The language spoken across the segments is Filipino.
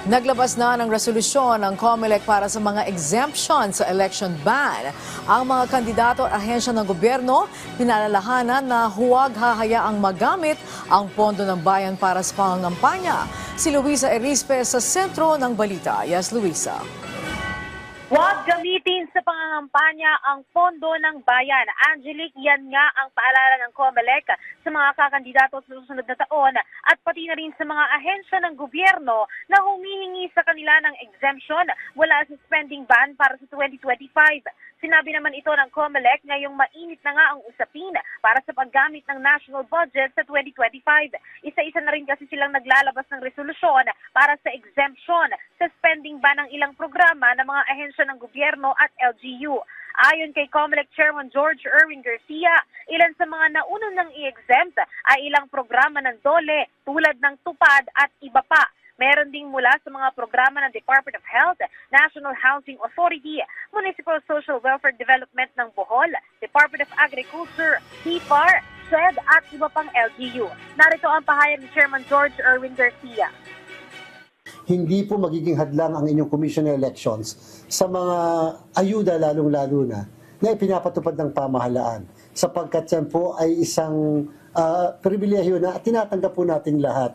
Naglabas na ng resolusyon ng COMELEC para sa mga exemption sa election ban. Ang mga kandidato at ahensya ng gobyerno pinalalahanan na huwag hahayaang magamit ang pondo ng bayan para sa pangangampanya. Si Luisa Erispe sa sentro ng balita. Yes, Luisa. Huwag gamitin sa pangangampanya ang pondo ng bayan. Angelique, yan nga ang paalala ng COMELEC sa mga kakandidato sa susunod na taon at pati na rin sa mga ahensya ng gobyerno na humihingi sa kanila ng exemption wala sa spending ban para sa 2025. Sinabi naman ito ng COMELEC ngayong mainit na nga ang usapin para sa paggamit ng national budget sa 2025. Isa-isa na rin kasi silang naglalabas ng resolusyon para sa exemption sa spending ban ng ilang programa ng mga ahensya ng gobyerno at LGU. Ayon kay COMELEC Chairman George Erwin Garcia, ilan sa mga naunang nang i-exempt ay ilang programa ng DOLE tulad ng TUPAD at iba pa. Meron ding mula sa mga programa ng Department of Health, National Housing Authority, Municipal Social Welfare Development ng Bohol, Department of Agriculture, HIPAR, SED at iba pang LGU. Narito ang pahayag ni Chairman George Erwin Garcia. Hindi po magiging hadlang ang inyong Commission on Elections sa mga ayuda lalong-lalo na ipinapatupad ng pamahalaan sapagkat yan po ay isang pribilehyo na tinatanggap po nating lahat.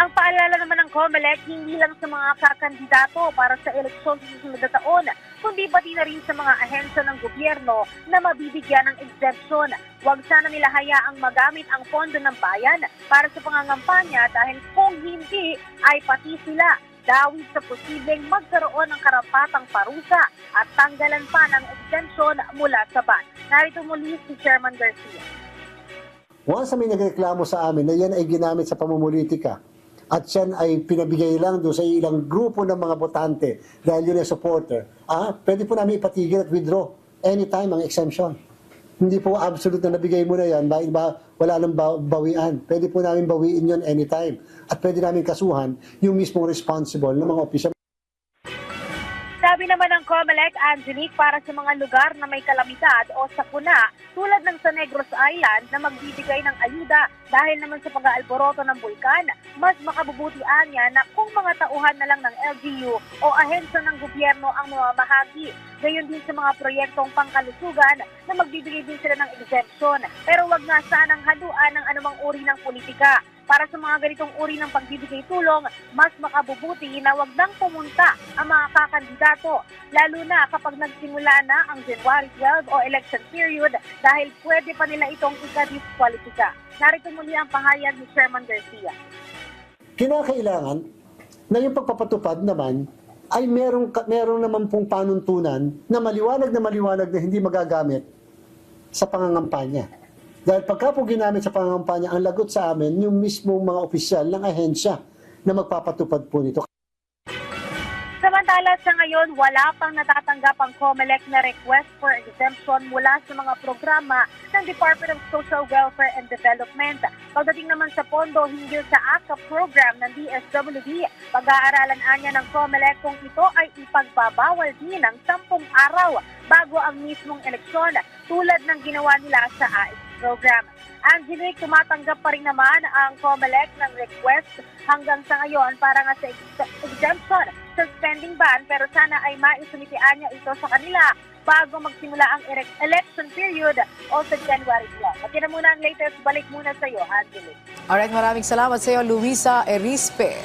Ang paalala naman ng COMELEC hindi lang sa mga kakandidato para sa eleksyon sa susunod na taon, kundi pati na rin sa mga ahensya ng gobyerno na mabibigyan ng exemption. Huwag sana nila hayaang magamit ang pondo ng bayan para sa pangangampanya dahil kung hindi ay pati sila dawit sa posibleng magkaroon ng karapatang parusa at tanggalan pa ng exemption mula sa ban. Narito muli si Chairman Garcia. Once may nagreklamo sa amin na yan ay ginamit sa pamumulitika, at yan ay pinabigay lang doon sa ilang grupo ng mga botante dahil yun ay supporter, pwede po namin ipatigil at withdraw anytime ang exemption. Hindi po absolute na nabigay mo na yan, wala nang bawian. Pwede po namin bawiin yun anytime. At pwede namin kasuhan yung mismong responsible ng mga opisyal. Sabi naman ng COMELEC, Angelique, para sa mga lugar na may kalamidad o sakuna tulad ng sa Negros Island na magbibigay ng ayuda dahil naman sa pag-aalboroto ng bulkan, mas makabubutian niya na kung mga tauhan na lang ng LGU o ahensya ng gobyerno ang mamamahagi. Gayon din sa mga proyektong pangkalusugan na magbibigay din sila ng exemption. Pero wag nga sanang haluan ng anumang uri ng politika. Para sa mga ganitong uri ng pagbibigay tulong, mas makabubuti na wag nang pumunta ang mga kakandidato, lalo na kapag nagsimula na ang January 12 o election period dahil pwede pa nila itong ika-diskwalifika. Narito muli ang pahayag ni Chairman Garcia. Kinakailangan na yung pagpapatupad naman ay meron naman pong panuntunan na maliwanag na hindi magagamit sa pangangampanya. Dahil pagka po ginamit sa pangangampanya, ang lagot sa amin yung mismong mga opisyal ng ahensya na magpapatupad po nito. Samantala sa ngayon, wala pang natatanggap ang COMELEC na request for exemption mula sa mga programa ng Department of Social Welfare and Development. Pagdating naman sa pondo hinggil sa ACA program ng DSWD, pag-aaralan anya ng COMELEC kung ito ay ipagbabawal din ng 10 araw bago ang mismong eleksyon tulad ng ginawa nila sa AIS program. Angelique, tumatanggap pa rin naman ang COMELEC ng request hanggang sa ngayon para nga sa exemption sa spending ban pero sana ay maisumitian niya ito sa kanila bago magsimula ang election period o sa January 12. At yan na muna ang latest. Balik muna sa iyo, Angelique. Alright, maraming salamat sa iyo, Luisa Erispe.